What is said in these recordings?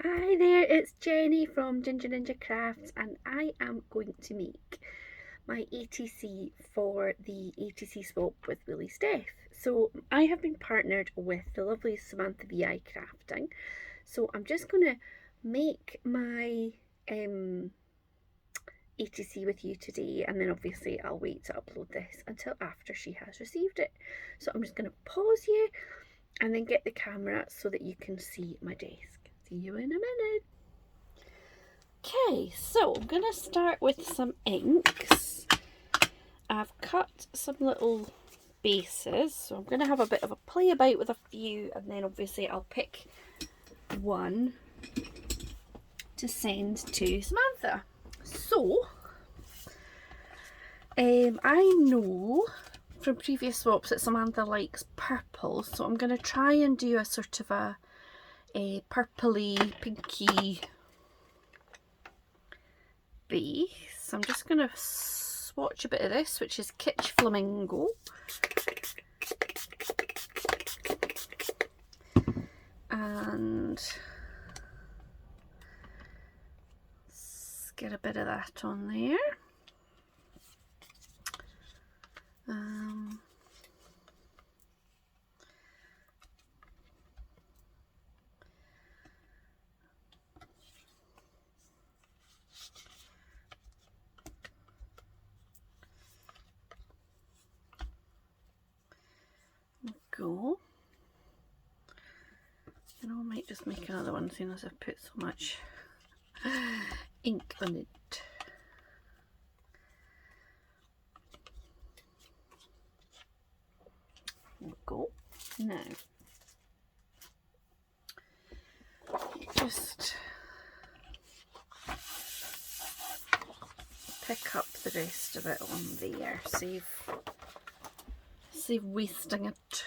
Hi there, it's Jenny from Ginger Ninja Crafts, and I am going to make my ATC for the ATC swap with Willie Steph. So I have been partnered with the lovely Samantha BI Crafting. So I'm just going to make my ATC with you today, and then obviously I'll wait to upload this until after she has received it. So I'm just going to pause here and then get the camera so that you can see my desk. See you in a minute. Okay, so I'm going to start with some inks. I've cut some little bases, so I'm going to have a bit of a play about with a few, and then obviously I'll pick one to send to Samantha. So, I know from previous swaps that Samantha likes purple, so I'm going to try and do a sort of a purpley, pinky base. I'm just going to swatch a bit of this, which is Kitsch Flamingo. And let's get a bit of that on there. Go. You know, I might just make another one, seeing as I've put so much ink on it. There we go. Now, just pick up the rest of it on there. Save wasting it.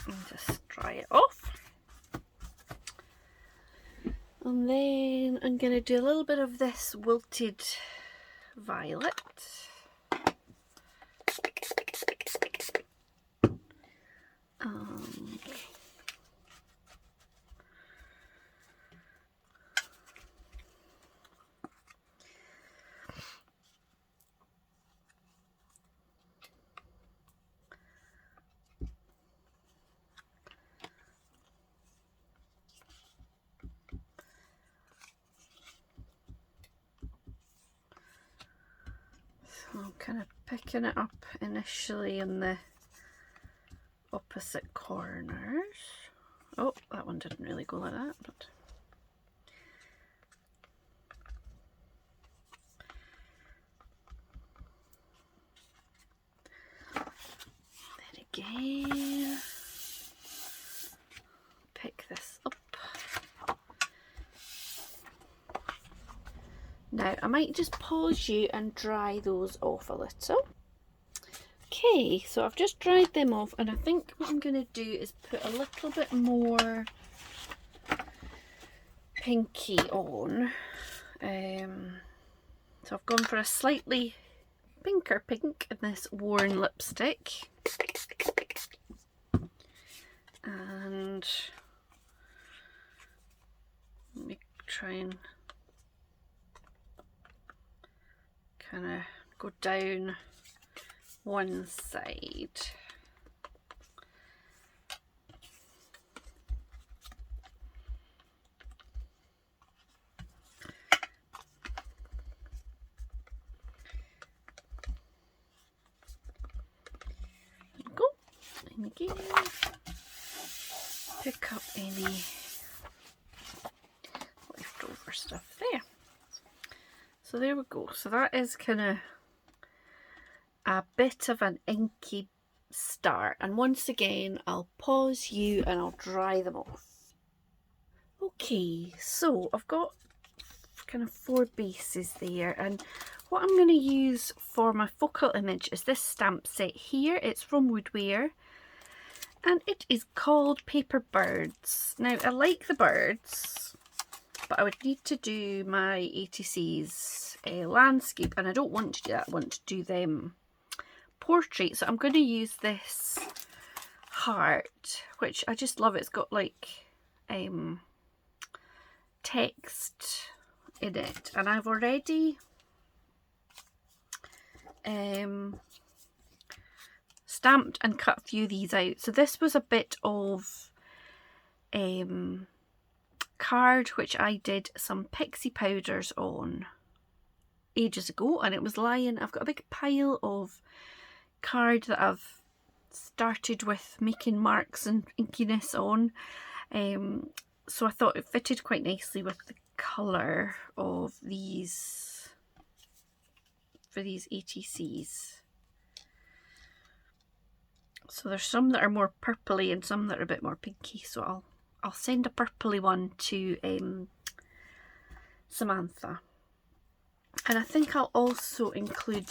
And just dry it off. And then I'm going to do a little bit of this wilted violet. So I'm kind of picking it up initially in the opposite corners. Oh, that one didn't really go like that, but then again, pick this up. Now I might just pause you and dry those off a little. Okay, so I've just dried them off, and I think what I'm going to do is put a little bit more pinky on. So I've gone for a slightly pinker pink in this worn lipstick. And let me try and kind of go down one side. There we go. And again, pick up any leftover stuff there. So there we go. So that is kind of a bit of an inky start, and once again I'll pause you and I'll dry them off. Okay, so I've got kind of 4 bases there, and what I'm going to use for my focal image is this stamp set here. It's from Woodware and it is called Paper Birds. Now I like the birds, but I would need to do my ATCs landscape, and I don't want to do that. I want to do them portrait. So I'm going to use this heart, which I just love. It's got like text in it, and I've already stamped and cut a few of these out. So this was a bit of card which I did some pixie powders on ages ago, and it was lying. I've got a big pile of card that I've started with making marks and inkiness on, so I thought it fitted quite nicely with the colour of these for these ATCs. So there's some that are more purpley and some that are a bit more pinky, so I'll send a purpley one to Samantha. And I think I'll also include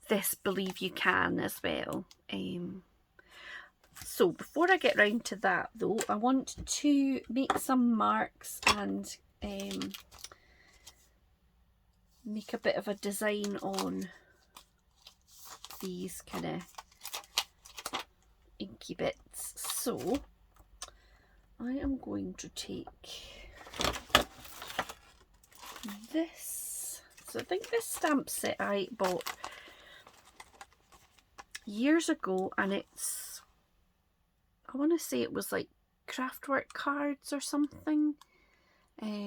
this Believe You Can as well. So before I get round to that though, I want to make some marks and make a bit of a design on these kind of inky bits. So I am going to take this. So I think this stamp set I bought years ago, and it's, I want to say it was like Craftwork cards or something. I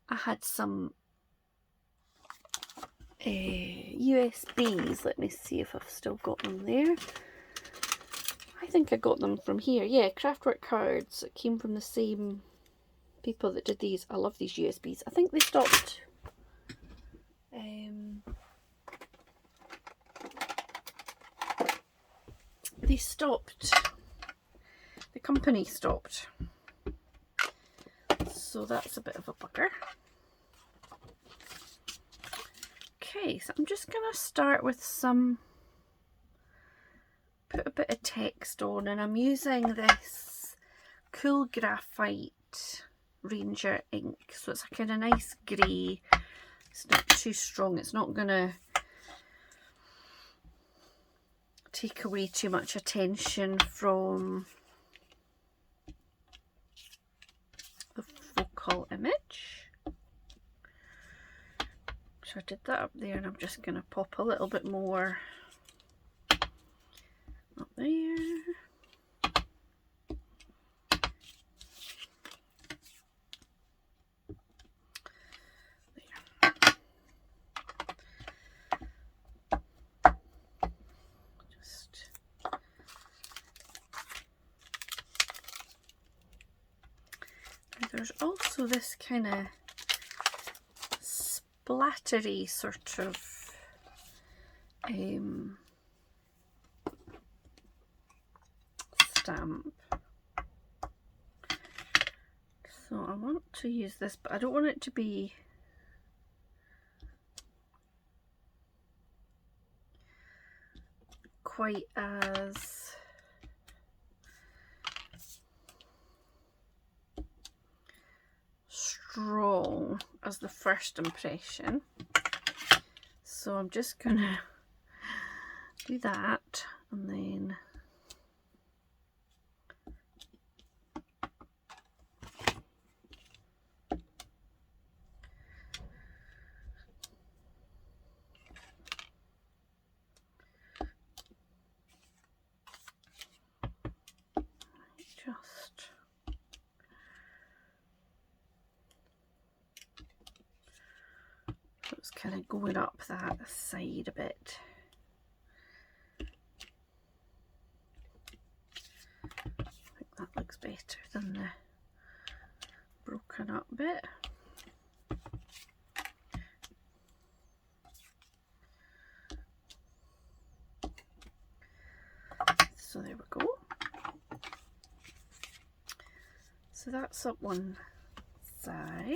had some USBs. Let me see if I've still got them there. I think I got them from here. Yeah, Craftwork cards. It came from the same people that did these. I love these USBs. I think they stopped. They stopped. The company stopped. So that's a bit of a bugger. Okay, so I'm just going to start with some, put a bit of text on, and I'm using this Cool Graphite Ranger ink. So it's a kind of nice grey. It's not too strong. It's not going to take away too much attention from the focal image. So I did that up there, and I'm just going to pop a little bit more up there. There's also this kind of splattery sort of stamp. So I want to use this, but I don't want it to be quite as strong as the first impression. So I'm just gonna do that, and then just so it's kind of going up that side a bit. I think that looks better than the broken up bit. So there we go. So that's up one side.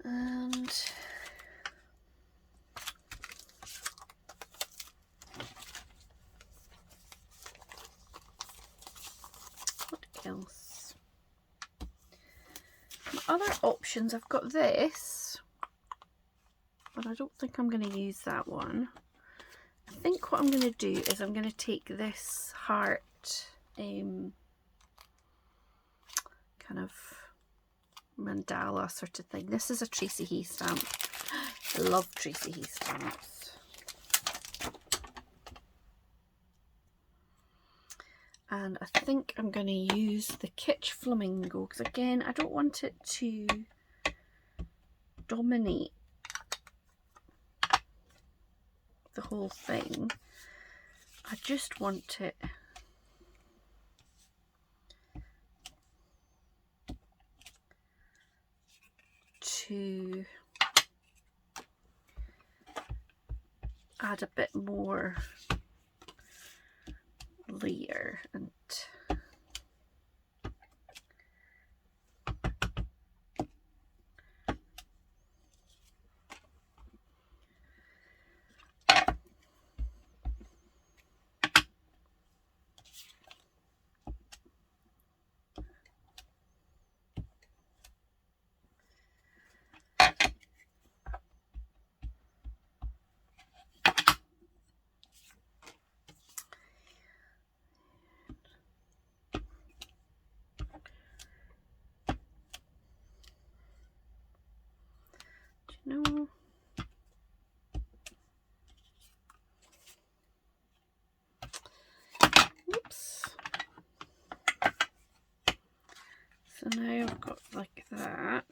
And what else? other options, I've got this, but I don't think I'm going to use that one. I think what I'm going to do is I'm going to take this heart kind of mandala sort of thing. This is a Tracy Hay stamp. I love Tracy Hay stamps. And I think I'm going to use the Kitsch Flamingo, because again, I don't want it to dominate the whole thing. I just want it to add a bit more layer and no. Oops. So now I've got like that.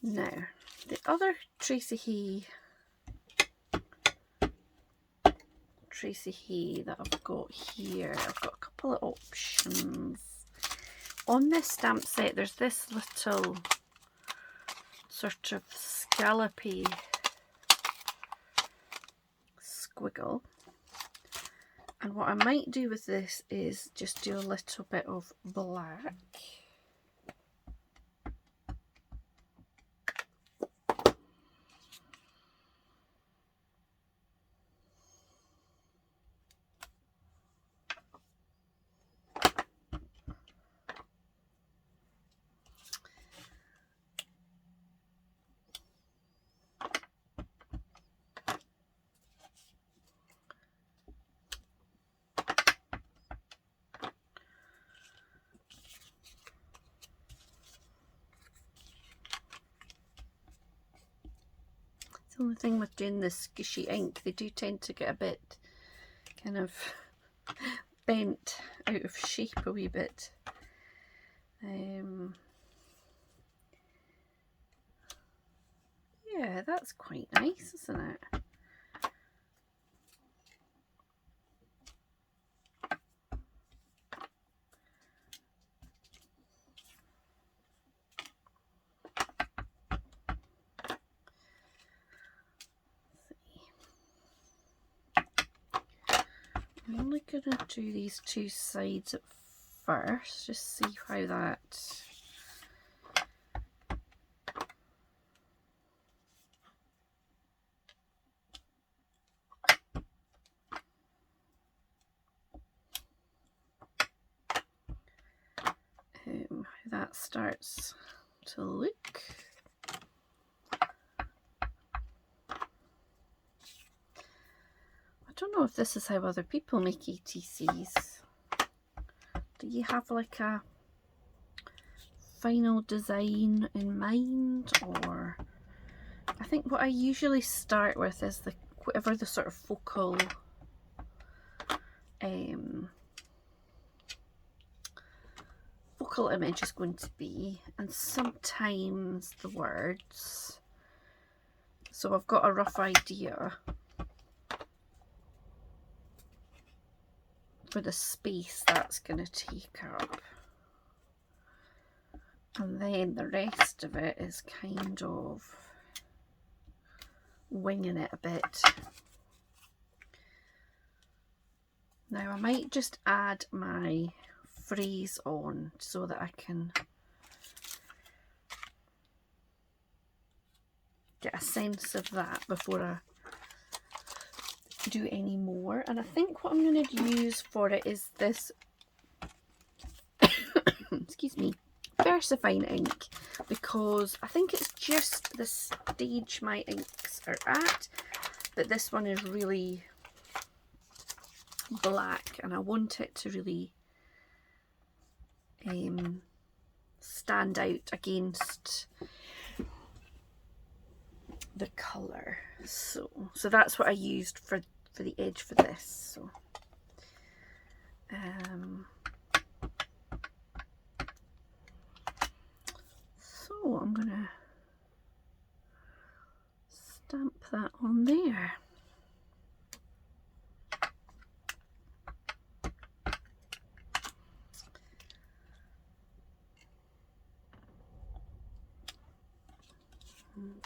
Now, the other Tracy Hay that I've got here, I've got a couple of options. On this stamp set, there's this little sort of scallopy squiggle. And what I might do with this is just do a little bit of black. The only thing with doing this squishy ink, they do tend to get a bit kind of bent out of shape a wee bit. Yeah, that's quite nice, isn't it? I'm only going to do these two sides at first, just see how that... how that starts to look. I don't know if this is how other people make ATCs. Do you have like a final design in mind, or I think what I usually start with is whatever the sort of focal image is going to be, and sometimes the words. So I've got a rough idea for the space that's going to take up, and then the rest of it is kind of winging it a bit. Now I might just add my phrase on so that I can get a sense of that before do any more. And I think what I'm going to use for it is this excuse me, VersaFine ink, because I think it's just the stage my inks are at that this one is really black, and I want it to really stand out against the colour. So that's what I used for the edge for this. So I'm gonna stamp that on there.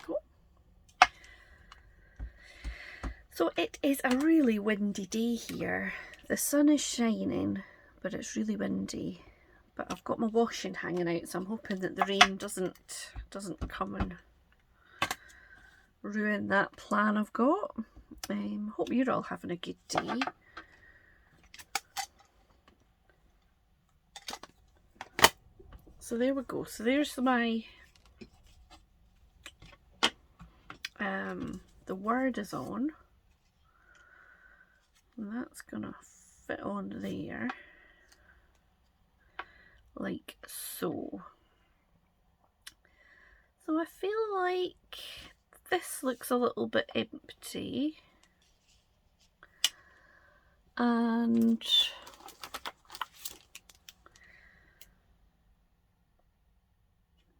Cool. So it is a really windy day here. The sun is shining, but it's really windy. But I've got my washing hanging out, so I'm hoping that the rain doesn't come and ruin that plan I've got. Hope you're all having a good day. So there we go. So there's my the word is on, and that's gonna fit on there like so. So I feel like this looks a little bit empty, and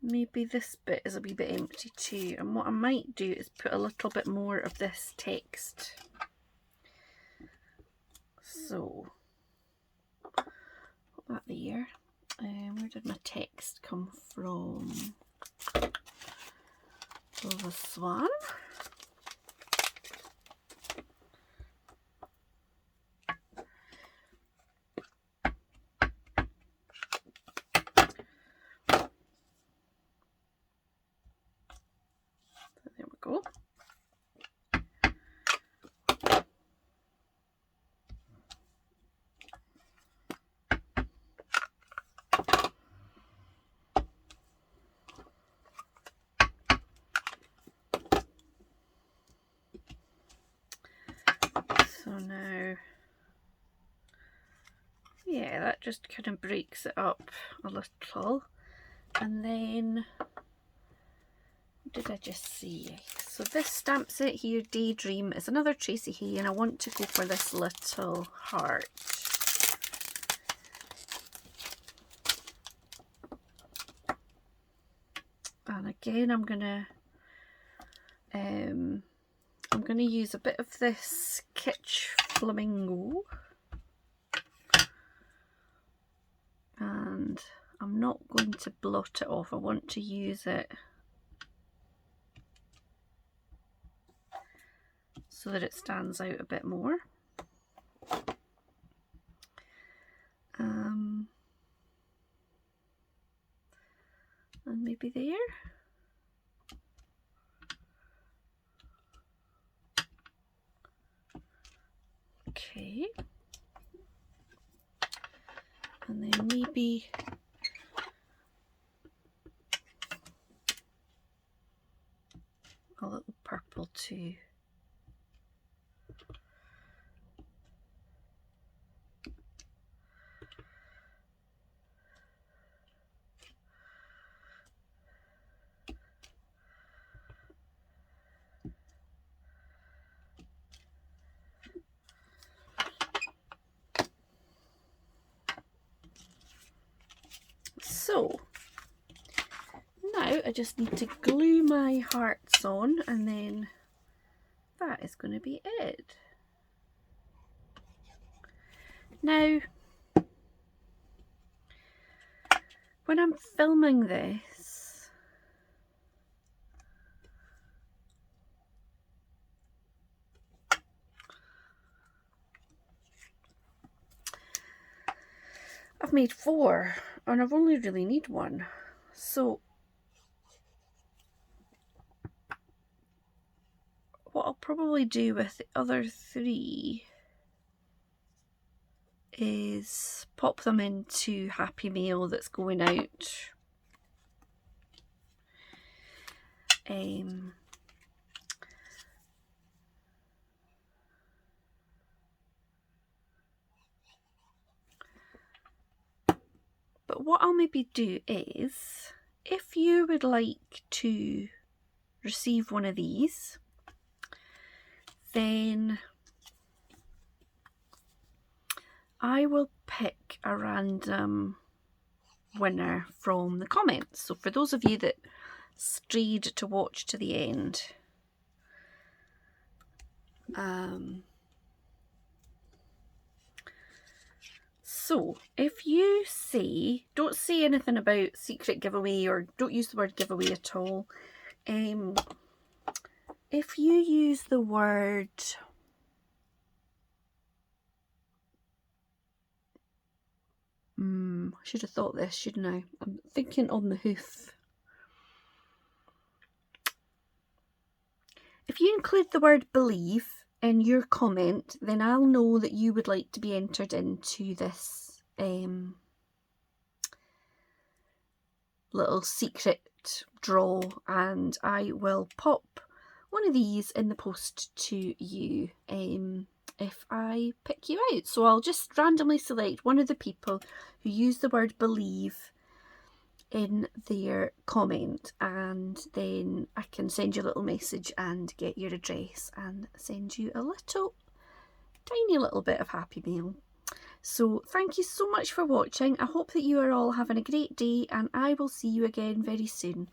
maybe this bit is a wee bit empty too. And what I might do is put a little bit more of this text. So put that there. Where did my text come from? So this one. So there we go. So now, yeah, that just kind of breaks it up a little. And then, what did I just say? So this stamp set here, Daydream, is another Tracy Hay, and I want to go for this little heart. And again, I'm gonna use a bit of this Kitsch Flamingo, and I'm not going to blot it off. I want to use it so that it stands out a bit more. And maybe there. Okay. And then maybe a little purple too. So now I just need to glue my hearts on, and then that is going to be it. Now, when I'm filming this, I've made 4 and I've only really need 1. So what I'll probably do with the other 3 is pop them into Happy Mail that's going out. But what I'll maybe do is, if you would like to receive one of these, then I will pick a random winner from the comments. So for those of you that stayed to watch to the end, so if you say, don't say anything about secret giveaway or don't use the word giveaway at all. If you use the word I should have thought this, shouldn't I? I'm thinking on the hoof. If you include the word believe in your comment, then I'll know that you would like to be entered into this little secret draw, and I will pop one of these in the post to you if I pick you out. So I'll just randomly select one of the people who use the word believe in their comment, and then I can send you a little message and get your address and send you a little tiny little bit of Happy Mail. So thank you so much for watching. I hope that you are all having a great day, and I will see you again very soon.